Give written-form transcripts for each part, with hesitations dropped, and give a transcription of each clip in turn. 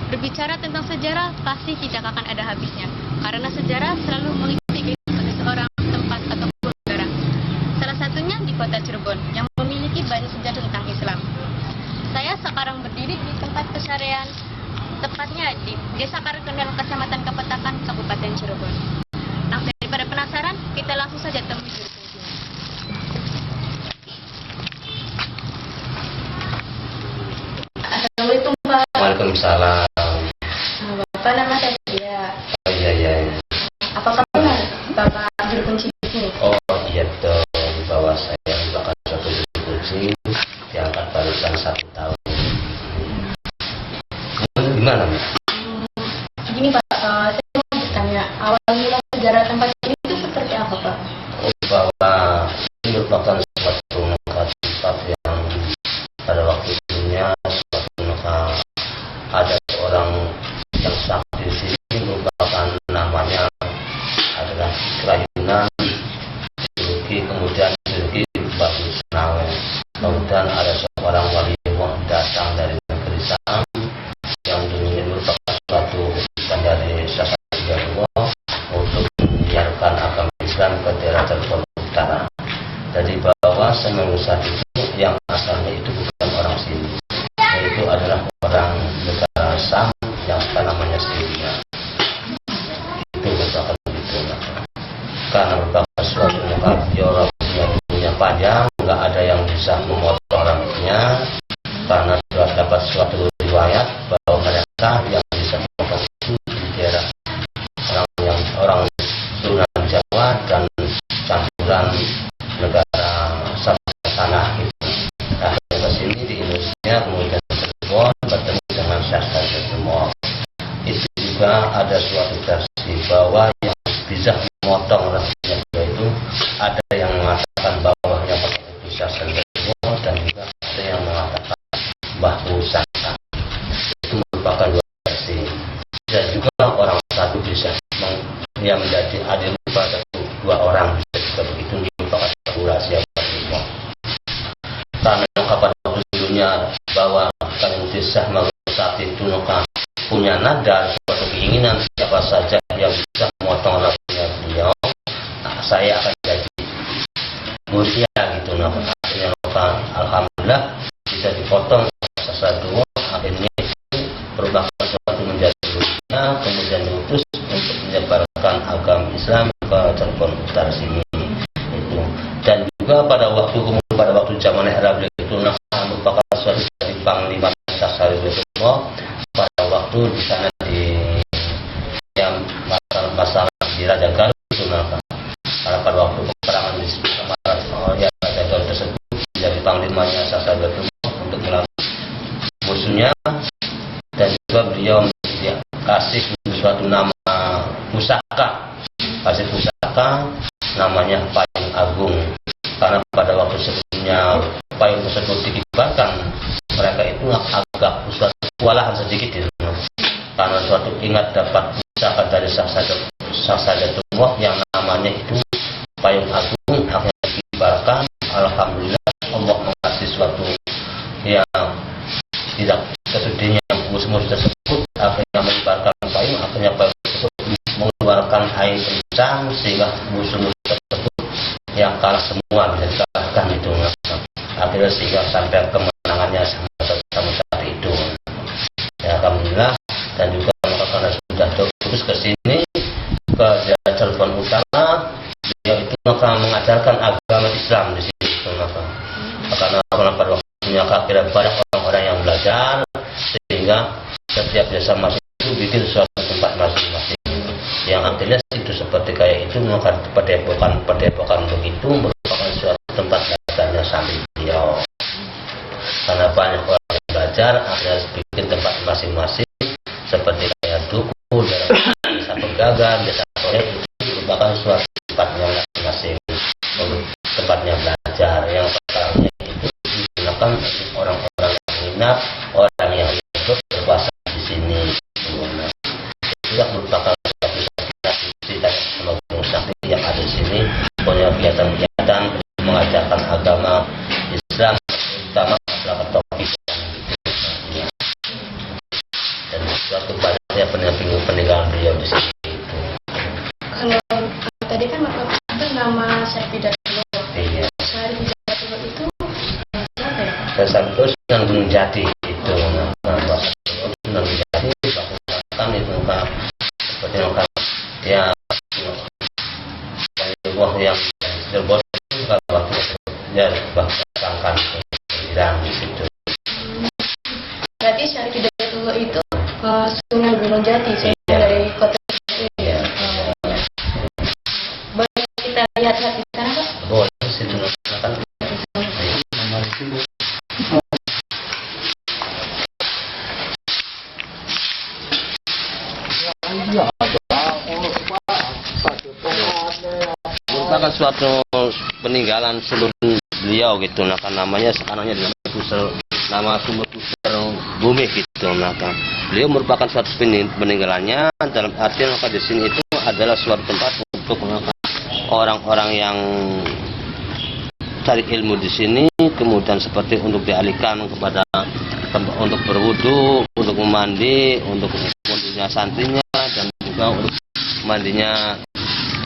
Berbicara tentang sejarah pasti tidak akan ada habisnya, karena sejarah selalu mengikuti kehidupan seseorang, tempat, ataupun negara. Salah satunya di kota Cirebon yang memiliki banyak sejarah tentang Islam. Saya sekarang berdiri di tempat pesarian, tepatnya di Desa Karangkendang, Kecamatan Kapetakan, Kabupaten Cirebon. Nah, daripada penasaran, kita langsung saja temui juru kunjungan. Assalamualaikum, Pak. Waalaikumsalam. Bapak nama saya. Oh iya. Apa kabar, Bapak juru kunci di sini? Oh iya dong, di bawah saya merupakan suatu juru kunci diangkat barusan 1 tahun. Gimana, Mbak? Begini, Pak, saya mau bertanya, awal mula sejarah tempat ini itu seperti apa, Pak? Oh, bahwa ini merupakan suatu tempat yang pada waktu dulunya ada seorang yang sakti di sini, merupakan namanya adalah Krayunan Juluki, kemudian Juluki Batu Senawe. Kemudian ada seorang waliullah datang dari negeri Sam yang dulunya merupakan suatu utusan dari Syasatriyaullah untuk menyiarkan agama Islam ke daerah Cirebon Utara. Jadi bahwa Semengu saat itu yang asalnya itu bukan orang sini, yaitu adalah orang negara Sam yang sekarang namanya Syria. Itu merupakan itu, karena merupakan suatu negara yang punya panjang, nggak ada yang bisa memotong rambutnya, karena sudah dapat suatu riwayat bahwa mereka yang bisa memotong itu di daerah orang Sunan Jawa dan campuran negara sana itu. Akhirnya ke sini di Indonesia, kemudian Cirebon bertemu dengan Syahstan Jumor. Itu juga ada suatu versi bahwa yang bisa memotong rambutnya itu ada yang mengatakan bahwanya itu Syahstan Jumor, dan juga ada yang mengatakan Mbah Pusaka. Itu merupakan dua versi. Dan juga orang satu bisa yang menjadi adil pada 2 orang, bisa juga begitu, merupakan satu rahasia semua. Karena pada waktu dulunya bahwa Kanjeng Desa saat itu punya nadar suatu keinginan siapa saja yang bisa memotong rambutnya beliau, saya akan jadi muridnya gitu. Akhirnya alhamdulillah bisa dipotong satu, akhirnya itu merupakan suatu menjadi muridnya, kemudian diutus untuk menyebarkan agama Islam ke Cirebon Utara sini itu. Dan juga pada waktu zaman era beliau itu merupakan suatu dari Panglima Syasatriyaullah pada waktu di sana di yang masalah di Raja Galuh itu, karena pada waktu peperangan di Raja Galuh tersebut menjadi panglimanya Syasatriyaullah untuk melawan musuhnya. Dan juga beliau kasih suatu nama pusaka, namanya Payung Agung, karena pada waktu sebelumnya payung tersebut dikibarkan, mereka itu agak suatu kewalahan sedikit karena suatu ingat dapat pusaka dari Syasatriyaullah yang namanya itu Payung Agung. Akhirnya dikibarkan, alhamdulillah Allah mengasih suatu yang tidak kesudinya musuh-musuh tersebut, akhirnya menyebarkan payung, akhirnya payung tersebut mengeluarkan air kencang sehingga musuh-musuh tersebut yang kalah semua bisa dikalahkan itu. Akhirnya sehingga sampai kemenangannya sama saat itu. Ya, alhamdulillah. Dan juga karena sudah terus ke sini ke Cirebon Utara, beliau itu mengajarkan agama Islam di sini. Karena pada waktunya akhirnya banyak orang-orang yang belajar, sehingga setiap desa masing itu bikin suatu tempat masing-masing. Yang akhirnya itu seperti kayak itu, maka padepokan begitu merupakan suatu tempat belajarnya sambil beliau. Karena banyak orang yang belajar, akhirnya bikin tempat masing-masing seperti kayak duku, desa Pegagan, desa Korek, itu merupakan suatu tempatnya masing-masing, tempatnya belajar. Yang pertamanya itu digunakan orang-orang yang minat, orang yang hidup berpuasa di sini. Itu merupakan suatu aktivitas sama Gunung Sakti yang ada di sini, punya kegiatan-kegiatan mengajarkan agama Islam, terutama masyarakat topik dan suatu Syarif Hidayatullah. Iya. Syarif Hidayatullah itu apa ya? Dasar itu Sunan Gunung Jati itu. Nah, Sunan Gunung Jati bahkan itu kan seperti kan ya wah yang terbos waktu ya bahkan hilang di situ. Berarti Syarif Hidayatullah itu Sunan Gunung Jati, dari kota. Iya. Boleh kita lihat-lihat di sana, Pak? Boleh situ kan. Merupakan suatu peninggalan seluruh beliau gitu, nah kan namanya sekarangnya nama sumber pusar bumi gitu, nah kan beliau merupakan suatu peninggalannya dalam arti maka di sini itu adalah suatu tempat untuk orang-orang yang cari ilmu di sini, kemudian seperti untuk dialihkan kepada untuk berwudu, untuk memandi, untuk wudunya santrinya dan juga untuk mandinya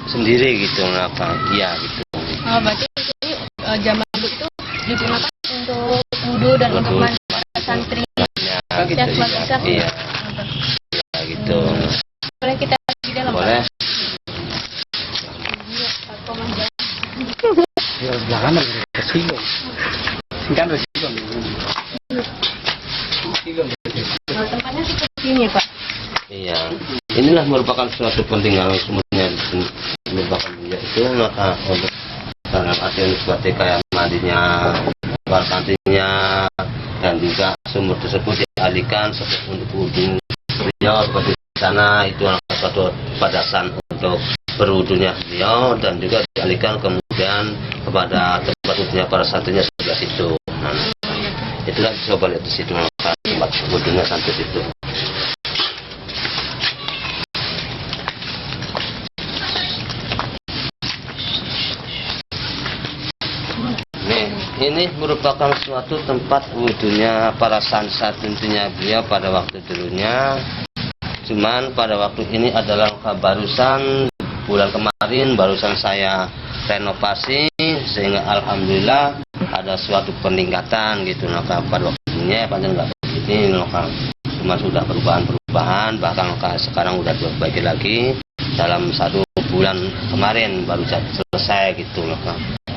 sendiri gitu, nah kan iya gitu. Berarti di sini zaman dulu itu digunakan untuk wudu dan untuk mandi santri setiap sholat isya. Iya. Ya, gitu. Boleh kita di dalam? Boleh. Ya, jangan resiko. Singkat resiko. Tempatnya seperti ini, Pak. Iya. Inilah merupakan suatu pentinggalan semuanya merupakan itu untuk dalam arti seperti kayak mandinya, kamar mandinya, dan juga sumur tersebut dialihkan seperti untuk wudhu beliau seperti di sana itu adalah suatu padasan untuk berwudhunya beliau dan juga dialihkan kemudian kepada tempat wudhunya para santrinya sebelah situ. Nah, itulah coba lihat di situ tempat wudhunya santri itu. Ini merupakan suatu tempat wudhunya para sansa tentunya beliau pada waktu dulunya. Cuman pada waktu ini adalah barusan bulan kemarin barusan saya renovasi sehingga alhamdulillah ada suatu peningkatan gitu. Nah, pada waktunya panjang nggak begini, cuma sudah perubahan bahkan sekarang udah diperbaiki lagi dalam 1 bulan kemarin baru selesai gitu loh.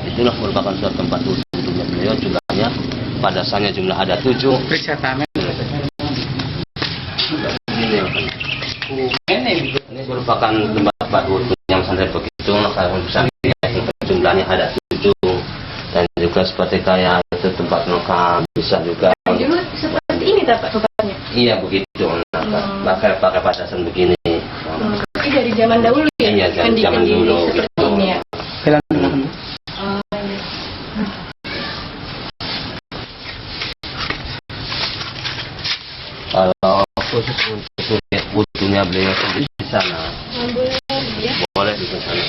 Itulah merupakan suatu tempat wudhunya beliau, jumlahnya padasannya jumlah ada 7. Ini merupakan tempat wudhu yang santai begitu, kalau jumlahnya ada 7 dan juga seperti kayak itu tempat lokal bisa juga. Dulu seperti ini tempatnya. Iya begitu, pakai padasan begini. Ini dari zaman dahulu ya? Iya dari zaman dulu. Seperti ini ya. Kalau khusus untuk wudhunya beliau sendiri di sana, boleh di sana.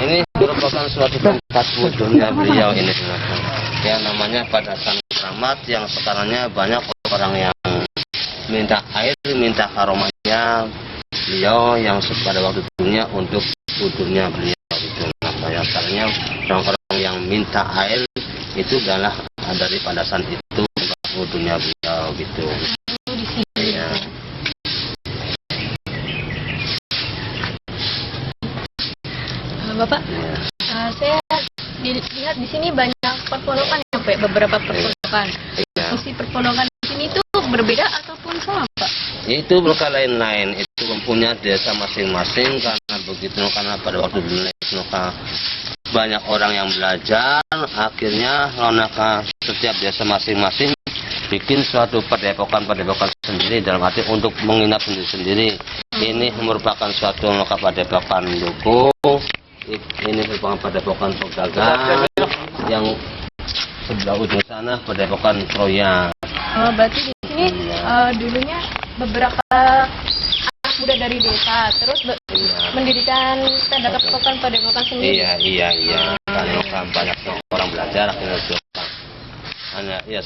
Ini merupakan suatu tempat wudhunya beliau ini, yang namanya padasan keramat yang sekarangnya banyak orang yang minta air, minta karomahnya beliau yang pada waktu dulunya untuk wudhunya beliau itu. Namanya sekarangnya orang-orang yang minta air itu adalah dari padasan itu untuk wudhunya beliau gitu. Ya. Bapak, saya lihat di sini banyak perpolokan ya, Pak, beberapa perpolokan. Ya. Fungsi perpolokan di sini itu berbeda ataupun sama, Pak? Itu bukan lain-lain, itu mempunyai desa masing-masing karena begitu, karena pada waktu dulu itu banyak orang yang belajar, akhirnya karena setiap desa masing-masing bikin suatu padepokan sendiri dalam arti untuk menginap sendiri-sendiri. Ini merupakan suatu padepokan duku. Ini merupakan padepokan pedagang yang sebelah ujung sana padepokan Troya. Berarti di sini dulunya beberapa anak muda dari desa, terus mendirikan tenda padepokan sendiri. Iya. Kan banyak orang belajar akhirnya juga hanya ya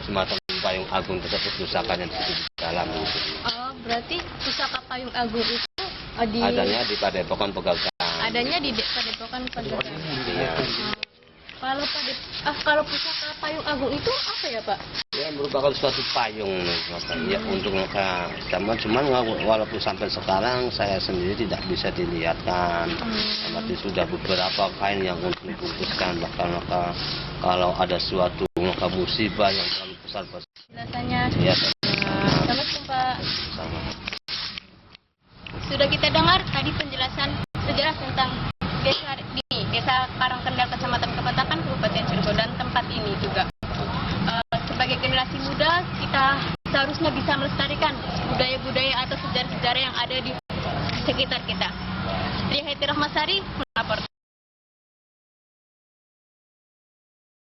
semacam payung agung tersebut pusakanya di situ di dalam gitu. Oh, berarti pusaka payung agung itu Adanya di Padepokan Pegagan. adanya di padepokan Pegagan. Iya. Kalau pusaka payung agung itu apa ya, Pak? Ya merupakan suatu payung ya untuk mereka. Cuman walaupun sampai sekarang saya sendiri tidak bisa dilihatkan. Berarti sudah beberapa kain yang untuk dibungkuskan bahkan kalau ada suatu musibah yang terlalu besar Biasanya ya Assalamualaikum, Pak. sama. Sudah kita dengar tadi penjelasan sejarah tentang desa Karangkendal, Kecamatan Kepatakan, Kabupaten Cirebon, dan tempat ini juga. Sebagai generasi muda, kita seharusnya bisa melestarikan budaya-budaya atau sejarah-sejarah yang ada di sekitar kita. Trihaiti Rahmasari melaporkan.